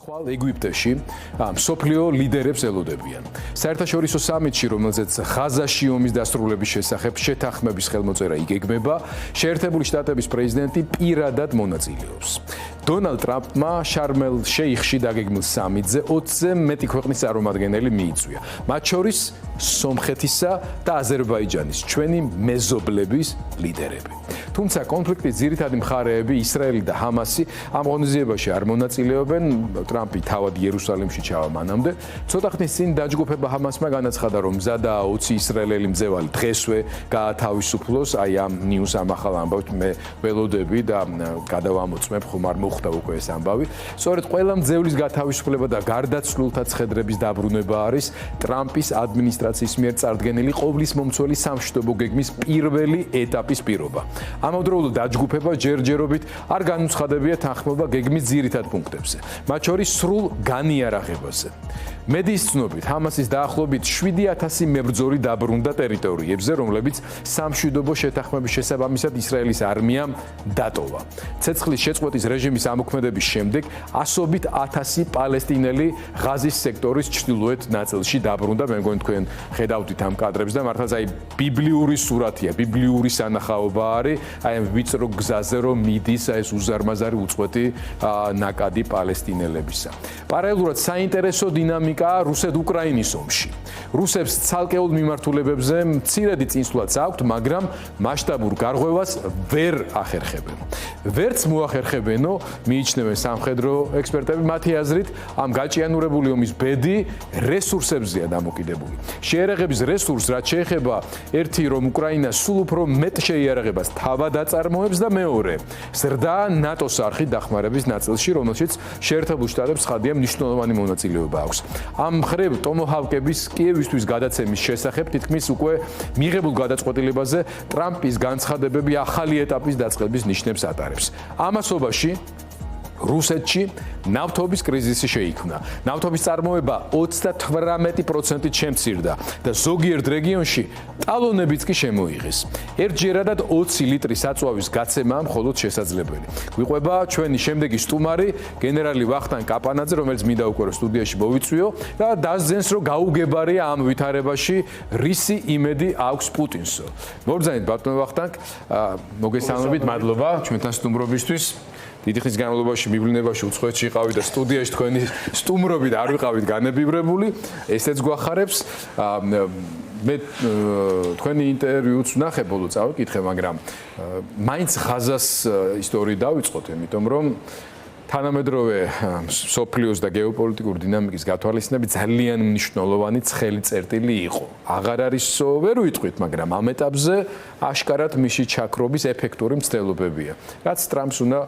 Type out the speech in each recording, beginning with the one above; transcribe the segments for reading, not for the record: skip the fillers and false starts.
ხვალ ეგვიპტეში მსოფლიო ლიდერებს ელოდებიან. საერთაშორისო სამიტში, რომელზეც ღაზაში ომის დასრულების შესახებ შეთანხმების ხელმოწერა იგეგმება, შეერთებული შტატების პრეზიდენტი პირადად მონაწილეობს. დონალდ ტრამპმა შარმელ შეიხში დაგეგმილ სამიტზე 20-ზე მეტი ქვეყნის წარმომადგენელი მიიწვია. მათ შორის სომხეთისა და აზერბაიჯანის, ჩვენი მეზობლების ლიდერები. თუმცა კონფლიქტის ძირითადი მხარეები, ისრაელი და ჰამასი, ამ ღონისძიებაში არ მონაწილეობენ. ტრამპი თავად იერუსალიმში ჩავა მანამდე. ცოტა ხნის წინ დაჯგუფება ჰამასმა განაცხადა, რომ მზადაა 20 ისრაელელი მძევალი დღესვე გაათავისუფლოს. აი ამ ნიუს ამ ახალ ამბავთ მე ველოდები და გადავამოწმებ, ხომ არ მოხდა უკვე ეს ამბავი. სწორედ ყველა მძევლის გათავისუფლება და გარდაცვლილთა ცხედრების დაბრუნება არის ტრამპის ადმინისტრაციის მიერ წარდგენილი ყოვლისმომცველი სამშვიდობო გეგმის პირველი ეტაპის პირობა. ამავდროულად დაჯგუფება ჯერჯერობით არ განუცხადებია თანხმობა გეგმის ძირითად პუნქტებზე, მათ შორის სრულ განიარაღებაზე. მედიის ცნობით, ჰამასის დაახლოებით 7000 მებრძოლი დაბრუნდა ტერიტორიებზე, რომლებიც სამშვიდობო შეთანხმების შესაბამისად ისრაელის არმიამ დატოვა. ცეცხლის შეწყვეტის რეჟიმის ამოქმედების შემდეგ ასობით 1000 პალესტინელი ღაზის სექტორის ჩრდილოეთ ნაწილში დაბრუნდა. მე მგონი თქვენ ხედავთ ამ კადრებს და მართლაც აი ბიბლიური სურათია, ბიბლიური სანახაობა არის, აი ამ ვიწრო გზაზე რომ მიდის ეს უზარმაზარი უწყვეტი ნაკადი პალესტინელებისა. პარალელურად საინტერესო დინამიკა რუსეთ-უკრაინის ომში. რუსებს ცალკეულ მიმართულებებზე მცირედი წინსვლაც აქვთ, მაგრამ მასშტაბურ გარღვევას ვერ ახერხებენ. ვერც მოახერხებენო, მიიჩნევენ სამხედრო ექსპერტები, მათი აზრით, ამ გაჭიანურებული ომის ბედი რესურსებზეა დამოკიდებული. შეიარაღების რესურსს, რაც შეეხება ერთი, რომ უკრაინა სულ უფრო მეტ შეიარაღებას თავად აწარმოებს და მეორე, ზრდა ნატოს არხით დახმარების ნაწილში, რომელშიც შეერთებულ შტატებს ხადია მნიშვნელოვანი მონაწილეობა აქვს. ამ მხრივ ტომოჰავკების კიევისთვის გადაცემის შესახებ თითქმის უკვე მიღებულ გადაწყვეტილებაზე ტრამპის განცხადებები ახალი ეტაპის დაწყების ნიშნებს ატარებს. ამასობაში რუსეთში ნავთობის კრიზისი შეიქმნა. ნავთობის წარმოება 38%-ით შემცირდა და ზოგიერთ რეგიონში ტალონებიც კი შემოიღეს. ერთჯერადად 20 ლიტრის აწვავის გაცემა მხოლოდ შესაძლებელი. გვიყვება ჩვენი შემდეგი სტუმარი, გენერალი ვახტანგ კაპანაძე, რომელიც მინდა უკვე სტუდიაში მოვიწვიო და დასძენს, რომ გაუგებარია ამ ვითარებაში რისი იმედი აქვს პუტინსო. მოგზაინეთ ბატონო ვახტანგ, მოგესალმებით, მადლობა ჩვენთან სტუმრობისთვის. დიდი ხნის განმავლობაში მივლინებაში უცხოეთში იყავით და სტუდიაში თქვენი სტუმრობით არ ვიყავით განებივრებული, ესეც გვახარებს. მე თქვენი ინტერვიუც ვნახე ბოლო წავიკითხე, მაგრამ მაინც ღაზას ისტორიით დავიწყოთ, იმიტომ რომ თანამედროვე სოფლიოს და გეოპოლიტიკური დინამიკის გათვალისწინებით ძალიან მნიშვნელოვანი ცხელი წერტილი იყო. აღარ არის ვერ ვიტყვით, მაგრამ ამ ეტაპზე აშკარად მისი ჩაქრობის ეფექტური მცდელობებია. რაც ტრამპს უნდა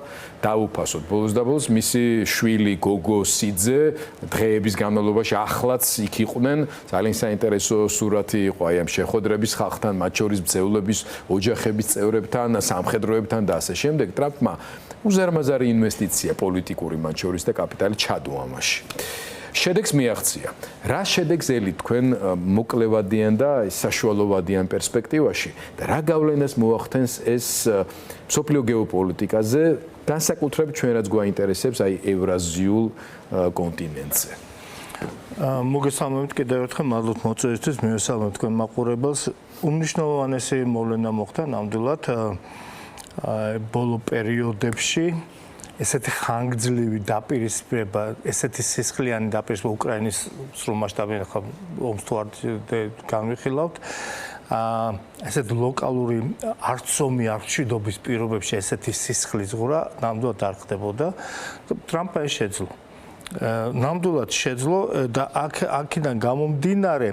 დაუფასოთ. ბოლოს და ბოლოს მისი შვილი გოგო სიძე დღეების განმავლობაში ახლაც იქ იყვნენ. ძალიან საინტერესო სურათი იყო აი ამ შეხვედრების ხალხთან, მათ შორის მძევლების ოჯახების წევრებთან, სამხედროებთან და ასე შემდეგ. ტრამპმა უზარმაზარი ინვესტიცია პოლიტიკური მათ შორის და კაპიტალი ჩადო ამაში. შედეგს მიაღწია. რა შედეგს ელით თქვენ მოკლევადიან და საშუალოვადიან პერსპექტივაში და რა გავლენას მოახდენს ეს მსოფლიო გეოპოლიტიკაზე, განსაკუთრებით ჩვენ რაც გვაინტერესებს აი ევრაზიულ კონტინენტზე. მოგესალმებით კიდევ ერთხელ, მადლობთ მოწვევისთვის, მივესალმებ თქვენ მაყურებელს. უმნიშვნელოვანესი მოვლენა მოხდა ნამდვილად ბოლო პერიოდებში ესეთი ხანგრძლივი დაპირისპირება, ესეთი სისხლიანი დაპირისპირება უკრაინის სრულმასშტაბიან ომს თუ არ განვიხილავთ. ესეთ ლოკალური არცომი არჩიდობის პირობებში ესეთი სისხლის ღრა ნამდვილად არ ხდებოდა. ტრამპმა ეს შეძლო. ნამდვილად შეძლო და აქედან გამომდინარე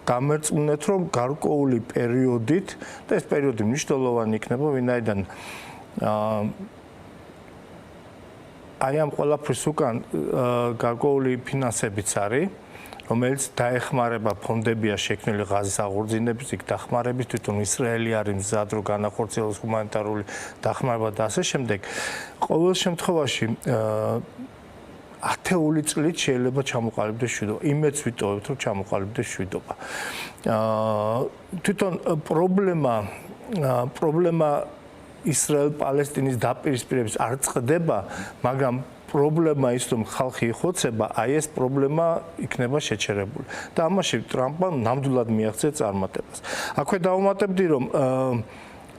გამერწმუნეთ, რომ გარკვეული პერიოდით და ეს პერიოდი მნიშვნელოვანი იქნება, ვინაიდან აი ამ ყველაფრის უკან გარკვეული ფინანსებიც არის, რომელიც დაეხმარება ფონდებია შექმნილი ღაზის აღორძინების, იქ დახმარების, თვითონ ისრაელი არის მზად, რომ განახორციელოს ჰუმანიტარული დახმარება და ასე შემდეგ. ყოველ შემთხვევაში ათეული წლით შეიძლება ჩამოყალიბდეს შვიდობა. იმედს ვიტოვებთ, რომ ჩამოყალიბდეს შვიდობა. თვითონ პრობლემა ისრაელ-პალესტინის დაპირისპირების არ წყდება, მაგრამ პრობლემა ის რომ ხალხი იხოცება, აი ეს პრობლემა იქნება შეჩერებული. და ამაში ტრამპმა ნამდვილად მიაღწია წარმატებას. აქვე დავუმატებდი რომ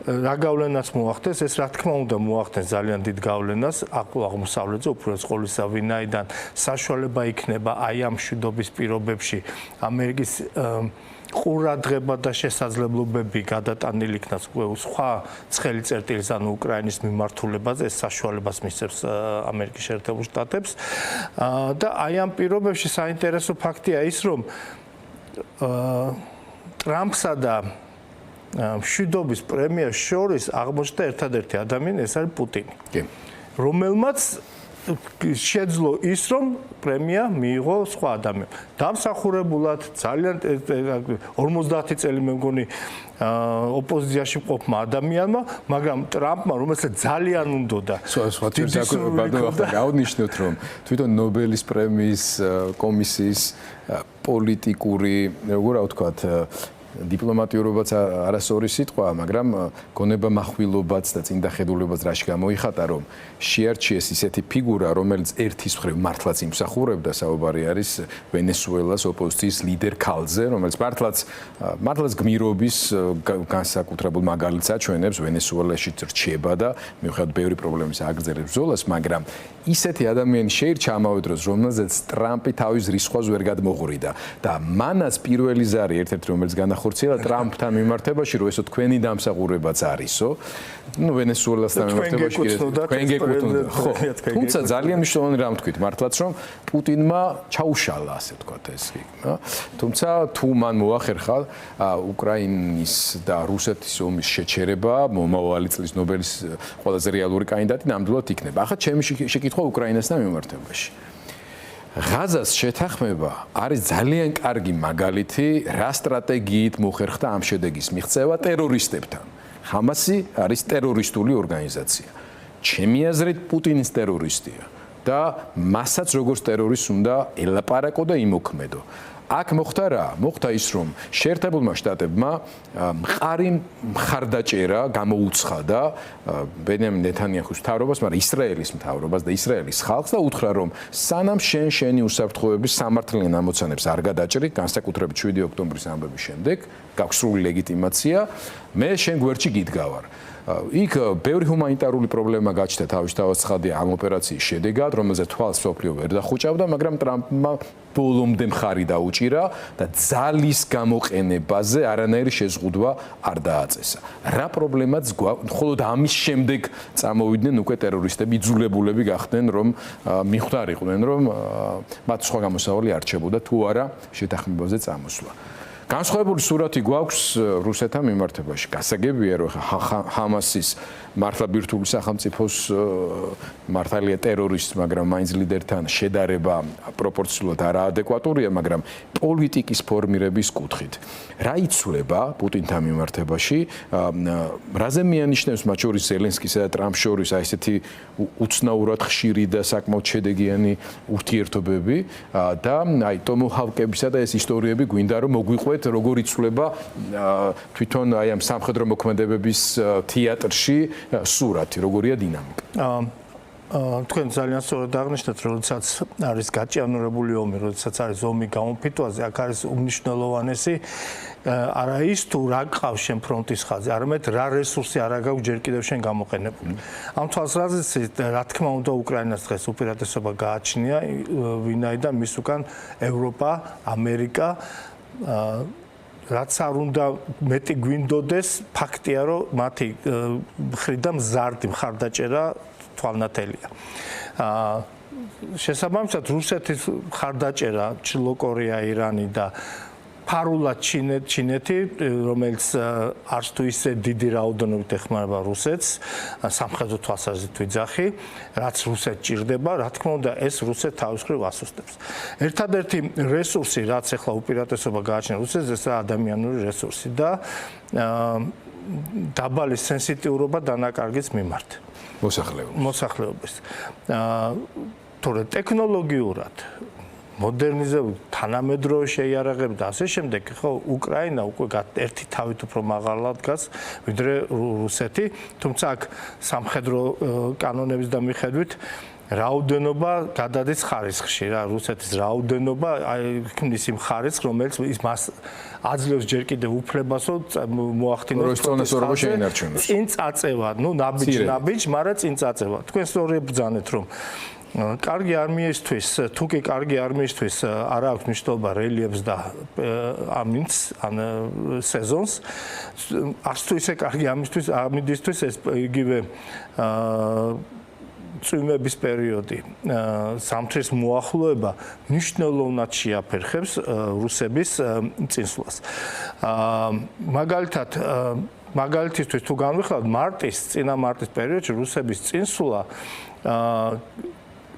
რა გავლენას მოახდენს, ეს რა თქმა უნდა მოახდენს ძალიან დიდ გავლენას აღმოსავლეთზე, უპირველეს ყოვლისა, ვინაიდან საშუალება იქნება აი ამ მშვიდობის პირობებში ამერიკის ყურადღება და შესაძლებლობები გადატანილი იქნას სხვა ცხელი წერტილის ანუ უკრაინის მიმართულებაზე, ეს საშუალებას მისცემს ამერიკის შეერთებულ შტატებს და აი ამ პირობებში საინტერესო ფაქტია ის, რომ ტრამპსა და მშვიდობის პრემიას შორის აღმოჩნდა ერთადერთი ადამიანი, ეს არის პუტინი. რომელმაც შეძლო ის, რომ პრემია მიიღო სხვა ადამიანს. დამსახურებულად ძალიან 50 წელი მე მგონი ოპოზიციაში მყოფმა ადამიანმა, მაგრამ ტრამპმა, რომელსაც ძალიან უნდოდა. გავნიშნოთ, რომ თვითონ ნობელის პრემიის კომისიის პოლიტიკური, როგორ ვთქვათ, დიპლომატიურობაც არასორი სიტყვა, მაგრამ გონება מחვილობაც და წინდახედულებაც რაში გამოიხატა, რომ შეარჩიეს ისეთი ფიგურა, რომელიც ერთის მხრივ მართლაც იმსახურებდა, საუბარი არის ვენესუელას ოპოზიციის ლიდერ ქალზე, რომელიც მართლაც გმირობის განსაკუთრებულ მაგალითს აჩვენებს, ვენესუელაში რჩება და მიუხედავად ბევრი პრობლემის აგრძელებს ბრძოლას, მაგრამ ისეთი ადამიანი შეირჩა ამავე დროს, რომელზეც ტრამპი თავის რისხვას ვერ გადმოღვრიდა და მანაც პირველი ზარი ერთ-ერთი რომელიც განახორციელა ტრამპთან მიმართებაში, რომ ესო თქვენი დამსახურებაც არისო. ვენესუელასთან მიმართებაში თქვენ გეკუთვნოდა. ხო, თუმცა ძალიან მნიშვნელოვანი რამ თქვით, მართლაც რომ პუტინმა ჩაუშალა, ასე ვთქვათ ეს კი. თუმცა თუ მან მოახერხა უკრაინის და რუსეთის ომის შეჩერება, მომავალი წლის ნობელის ყველაზე რეალური კანდიდატი ნამდვილად იქნება. ახლა ჩემი შეკითხვა უკრაინასთან მიმართებაში. ღაზას შეთანხმება არის ძალიან კარგი მაგალითი, რა სტრატეგიით მოხერხდა ამ შედეგის მიღწევა ტერორისტებთან. ჰამასი არის ტერორისტული ორგანიზაცია. ჩემი აზრით პუტინის ტერორისტია და მასაც როგორც ტერორისტს უნდა ელაპარაკო და იმოქმედო. აქ მოხდა რა? მოხდა ის, რომ შეერთებულმა შტატებმა მყარი მხარდაჭერა გამოუცხადა ბენიამინ ნეთანიაჰუს მთავრობას, მაგრამ ისრაელის მთავრობას და ისრაელის ხალხს და უთხრა, რომ სანამ შენი უსაფრთხოების სამართლიან ამოცანებს არ გადაჭრი, განსაკუთრებით 7 ოქტომბრის ამბების შემდეგ, გაქვს სრული ლეგიტიმაცია, მე შენ გვერდში გიდგავარ. იქ ბევრი ჰუმანიტარული პრობლემა გაჩნდა თავისთავად ცხადია ამ ოპერაციის შედეგად, რომელზეც თვალს სოფლიო ვერ დახუჭავდა, მაგრამ ტრამპმა ბოლომდე მხარი დაუჭირა და ძალის გამოყენებაზე არანაირი შეზღუდვა არ დააწესა. რა პრობლემაც მხოლოდ ამის შემდეგ წამოვიდნენ უკვე ტერორისტები, იძულებულები გახდნენ, რომ მიხვდარიყვნენ, რომ მათ სხვა გამოსავალი არჩებოდა თუ არა შეთანხმებაზე წამოსვლა. განსხვავებული სურათი გვაქვს რუსეთთან მიმართებაში. გასაგებია, რომ ჰამასის მართლა ბირთვული სახელმწიფოს მართალია ტერორისტს, მაგრამ მაინც ლიდერთან შედარება პროპორციულად არაადეკვატურია, მაგრამ პოლიტიკის ფორმირების კუთხით. რა იცვლება პუტინთან მიმართებაში? რაზე მიანიშნებს მათ შორის ზელენსკისა და ტრამპს შორის აი ესეთი უცნაურად ხშირი და საკმაოდ შედეგიანი ურთიერთობები და აი ტომოჰავკებისა და ეს ისტორიები გვინდა რომ მოგვიყვეთ როგორ იცვლება თვითონ აი ამ სამხედრო მოქმედებების თეატრში სურათი, როგორია დინამიკა. თქვენ ძალიან სწორად აღნიშნეთ, როდესაც არის გაჭიანურებული ომი, როდესაც არის ომი გამოფიტვაზე, აქ არის უმნიშვნელოვანესი არა ის თუ რა გყავს შენ ფრონტის ხაზზე, არამედ რა რესურსი არა გაქვს ჯერ კიდევ შენ გამოყენებული. ამ თვალსაზრისით, რა თქმა უნდა, უკრაინას დღეს უპირატესობა გააჩნია, ვინაიდან მის უკან ევროპა, ამერიკა რაც არ უნდა მეტი გვინდოდეს, ფაქტია, რომ მათი მხრიდან მზარდი მხარდაჭერა თვალნათელია. შესაბამისად, რუსეთის მხარდაჭერა, ჩრდილო კორეა, ირანი და ფარულად ჩინეთი, რომელიც არც თუ ისე დიდი რაოდენობით ეხმარება რუსეთს, სამხედრო თვალსაზრისით ვიძახი, რაც რუსეთს ჭირდება, რა თქმა უნდა, ეს რუსეთს თავის მხრივ ასუსტებს. ერთადერთი რესურსი, რაც ახლა უპირატესობა გააჩნია რუსეთს, ეს ადამიანური რესურსი და დაბალი სენსიტიურობა დანაკარგის მიმართ. მოსახლეობის. თორე ტექნოლოგიურად მოდერნიზებული თანამედროვე შეიარაღები და ასე შემდეგ, ხო, უკრაინა უკვე ერთი თავით უფრო მაღალად დგას ვიდრე რუსეთი, თუმცა აქ სამხედრო კანონების და მიხედვით რაოდენობა გადადის ხარისხში რა რუსეთის რაოდენობა ქმნის იმ ხარისხს რომელიც მას აძლევს ჯერ კიდევ უფლებასო მოახდინოს წინ წაწევა ნაბიჯ მაგრამ წინ წაწევა თქვენ სწორი ბრძანეთ რომ კარგი არმიისთვის თუ კი კარგი არმიისთვის არ აქვს მნიშვნელობა რელიეფს და ამინს ან სეზონს არც თუ ისე კარგი ამინდისთვის ეს იგივე წვიმების პერიოდი ზამთრის მოახლოება მნიშვნელოვნად შეაფერხებს რუსების წინსვლას მაგალითისთვის თუ განვიხილავთ წინა მარტის პერიოდში რუსების წინსვლა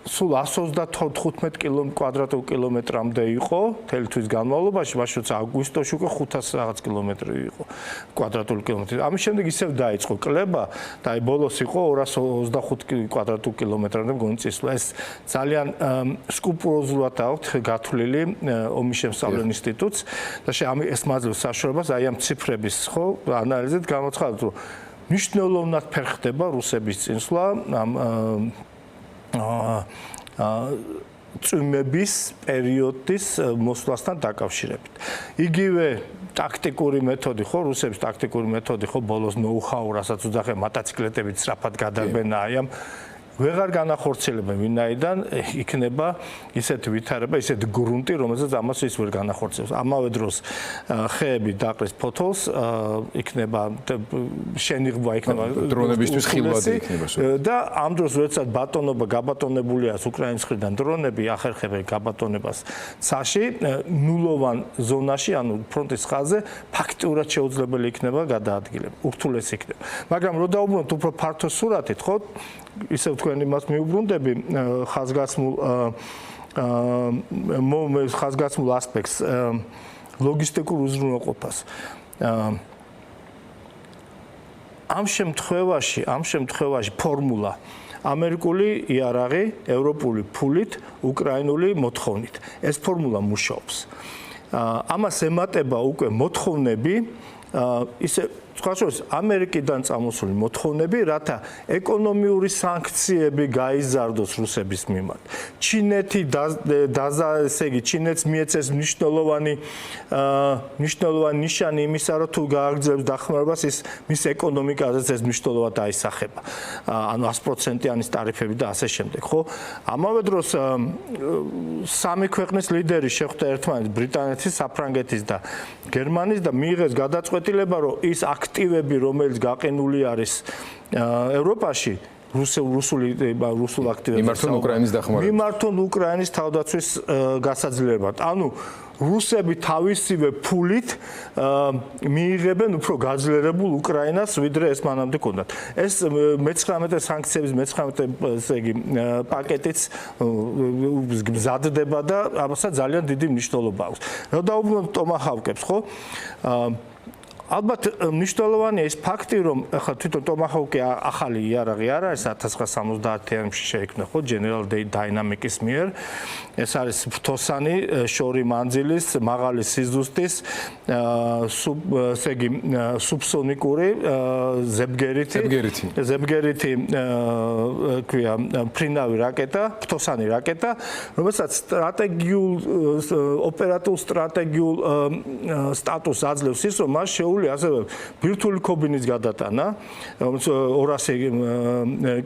სულ 135 კვადრატულ კილომეტრამდე იყო მთელი თვის განმავლობაში, მაშინ აგვისტოში უკვე 500 რაღაც კილომეტრი იყო კვადრატული კილომეტრი. ამის შემდეგ ისევ დაიწყო კლება და აი ბოლოს იყო 225 კვადრატულ კილომეტრამდე მგონი წინსვლა. ეს ძალიან სკრუპულოზულად აქვს გათვლილი ომის შემსწავლელ ინსტიტუტს და ეს მაძლევს საშუალებას აი ამ ციფრების ხო ანალიზით გამოცხადოთ, რომ მნიშვნელოვნად ფერხდება რუსების წინსვლა ამ წვიმების პერიოდის მოსვლასთან დაკავშირებით. იგივე ტაქტიკური მეთოდი ხო, რუსების ტაქტიკური მეთოდი ხო, ბოლოს ნოუ-ჰაუ, რასაც უძახიან მოტოციკლეტებით სწრაფად გადარბენა აი ამ ვეღარ განახორციელებენ ვინაიდან იქნება ისეთი ვითარება, ისეთი გრუნტი, რომელსაც ამას ის ვერ განახორციელებს. ამავე დროს ხეები დაყრის ფოთოლს, იქნება შენიღბვა, იქნება დრონებისთვის ხილვადი იქნება. და ამ დროს როდესაც ბატონობა გაბატონებულია უკრაინის მხრიდან დრონები ახერხებენ გაბატონებას ცაში, ნულოვან ზონაში, ანუ ფრონტის ხაზზე ფაქტიურად შეუძლებელი იქნება გადაადგილება. ურთულესი იქნება. მაგრამ რო დაუბრუნოთ უფრო ფართო სურათით, ხო? ისევ თქვენ იმას მიუბრუნდები ხაზგასმულ ასპექტს ლოგისტიკურ უზრუნველყოფას ამ შემთხვევაში ფორმულა ამერიკული იარაღი ევროპული ფულით უკრაინული მოთხოვნით ეს ფორმულა მუშაობს ამას ემატება უკვე მოთხოვნები ისე სხვაშორის ამერიკიდან წამოსული მოთხოვნები, რათა ეკონომიური სანქციები გაიზარდოს რუსების მიმართ. ჩინეთი ესე იგი ჩინეთს მიეცეს მნიშვნელოვანი ნიშანი იმისა, რომ თუ გააგრძელებს დახმარებას, ის მის ეკონომიკაზეც ეს მნიშვნელობა დაისახება. ანუ 100%-იანი ტარიფები და ასე შემდეგ, ხო? ამავე დროს სამი ქვეყნის ლიდერი შეხვდა ერთმანეთს ბრიტანეთის, საფრანგეთის და გერმანიის და მიიღეს გადაწყვეტილება, რომ ის აქტივები, რომელიც გაყინული არის ევროპაში, რუსულ აქტივებს მიმართონ უკრაინის თავდაცვის გასაძლიერებლად. ანუ რუსები თავისივე ფულით მიიღებენ უფრო გაძლიერებულ უკრაინას, ვიდრე ეს მანამდე ჰქონდათ. ეს 19 სანქციების 19 ესე იგი პაკეტიც მზადდება და ამასაც ძალიან დიდი მნიშვნელობა აქვს. რა დაუბრუნოთ ტომაჰავკებს, ხო? ალბათ მნიშვნელოვანია ეს ფაქტი, რომ ახლა თვითონ ტომაჰავკი ახალი იარაღი არ არის 1970-იანში შეიქმნა, ხო, General Dynamics-ის მიერ. ეს არის ფრთოსანი, შორი მანძილის, მაღალი სიზუსტის, ესე იგი სუბსონიკური ზებგერითი ქვია ფრინავი რაკეტა, ფრთოსანი რაკეტა, რომელსაც ოპერატიულ სტრატეგიულ სტატუსს აძლევს ის, რომ მას შეუძლია ასევე ბირთვული ქობინის გადატანა 200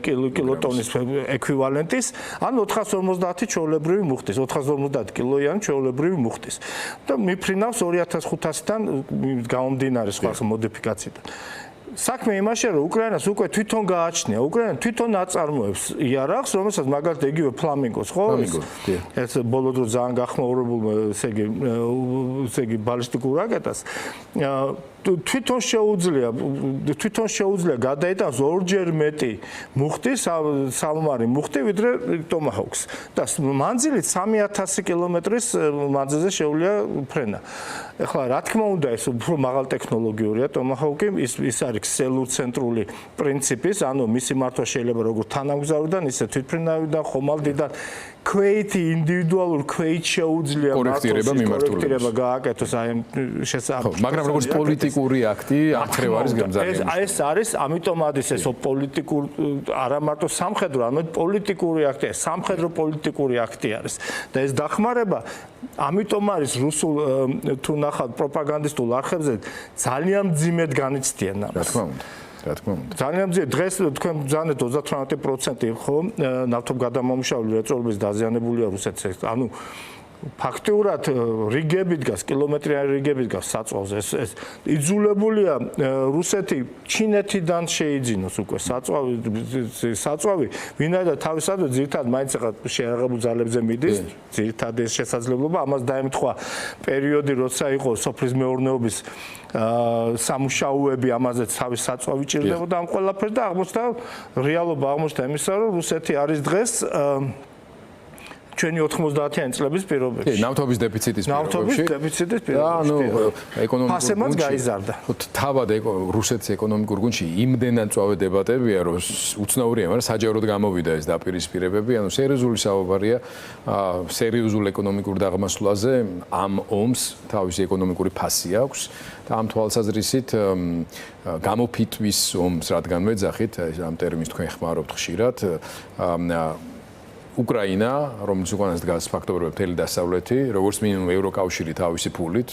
კილოტონის ეკვივალენტის ან 450 ჩვეულებრივი მუხტის 450 კილოიანი ჩვეულებრივი მუხტის და მიფრინავს 2500-დან გამომდინარე სხვა მოდიფიკაციიდან საქმე იმაშია რომ უკრაინას უკვე თვითონ გააჩნია უკრაინა თვითონ აწარმოებს იარაღს რომელსაც მაგალითად იგივე ფლამინგოს ხო ეს ბოლო დრო ძალიან გახმაურებულ ესე იგი ბალისტიკურ რაკეტას თვითონ შეუძლია გადაიტანოს ორჯერ მეტი მუხტი სამმარი მუხტი ვიდრე ტომაჰავკს და მანძილით 3000 კილომეტრის მანძილზე შეუძლია ფრენა. ეხლა რა თქმა უნდა ეს უფრო მაღალ ტექნოლოგიურია ტომაჰავკი ის არის ქსელურ-ცენტრული პრინციპის, ანუ მისი მართვა შეიძლება როგორც თანამგზავრიდან, ისე თვითმფრინავიდან, ხომალდიდან ქვეითი ინდივიდუალურ ქვეითს შეუძლია კორექტირება მიმართულებას. კორექტირება გააკეთოს აი ამ შესაძლებლად. მაგრამ როგორც პოლიტიკური აქტი არცრევ არის გამზარდებული. ეს არის, ამიტომ არის ეს პოლიტიკურ არა მარტო სამხედრო, ანუ პოლიტიკური აქტია, სამხედრო პოლიტიკური აქტი არის. და ეს დახმარება ამიტომ არის რუსულ თუ ნახავთ პროპაგანდისტულ არხებზე ძალიან მძიმედ განიცდიან ამას. რა თქმა უნდა. ძალიან მძიმე დღეს თქვენ ბრძანეთ 38% ხო ნავთობგადამამუშავებელი რეწველობის დაზიანებულია რუსეთს. ანუ ფაქტიურად რიგები დგას, კილომეტრიანი რიგები დგას საწვავზე. ეს იძულებულია რუსეთი ჩინეთიდან შეიძინოს უკვე საწვავი, ვინაიდან თავისადმი ძირითადად მაინც ახლა შეერაღებულ ძალებზე მიდის, ძირითადად ეს შესაძლებლობა, ამას დაემთხვა პერიოდი, როცა იყო სოფლის მეურნეობის სამუშაოები, ამაზეც თავის საწვავი ჭირდებოდა ამ ყველაფერს და აღმოჩნდა რეალობა აღმოჩნდა იმისა, რომ რუსეთი არის დღეს ჩვენი 90-იანი წლების პირობებში. ნავთობის დეფიციტის პირობებში. ნავთობის დეფიციტის პირობებში. ანუ ეკონომიკურ ფასემაც გაიზარდა. თავად რუსეთის ეკონომიკურ გუნდში იმდენად წვავე დებატებია, რომ უცნაურია, მაგრამ საჯაროდ გამოვიდა ეს დაპირისპირებები. ანუ სერიოზული საუბარია სერიოზულ ეკონომიკურ დაღმასვლაზე. ამ ომს თავისი ეკონომიკური ფასი აქვს და ამ თვალსაზრისით გამოფიტვის ომს რადგან მეძახით, ამ ტერმინს თქვენ ხმარობთ ხშირად, უკრაინა, რომელიც უკანას დგას ფაქტობრივად მთელი დასავლეთი, როგორც მინიმუმ ევროკავშირი თავისი ფულით,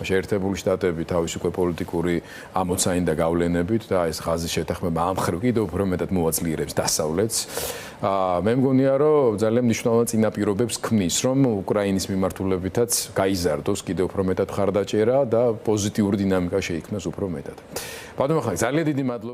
შეერთებული შტატები თავისი უკვე პოლიტიკური ამოცანით და გავლენებით და ეს ღაზის შეთანხმება ამ ხრივ კიდევ უფრო მეტად მოაძლიერებს დასავლეთს. მე მგონია, რომ ძალიან მნიშვნელოვან წინაპირობებს ქმნის, რომ უკრაინის მიმართულებითაც გაიზარდოს კიდევ უფრო მეტად მხარდაჭერა და პოზიტიური დინამიკა შეიქმნას უფრო მეტად. ბატონო ხალხი, ძალიან დიდი მადლობა.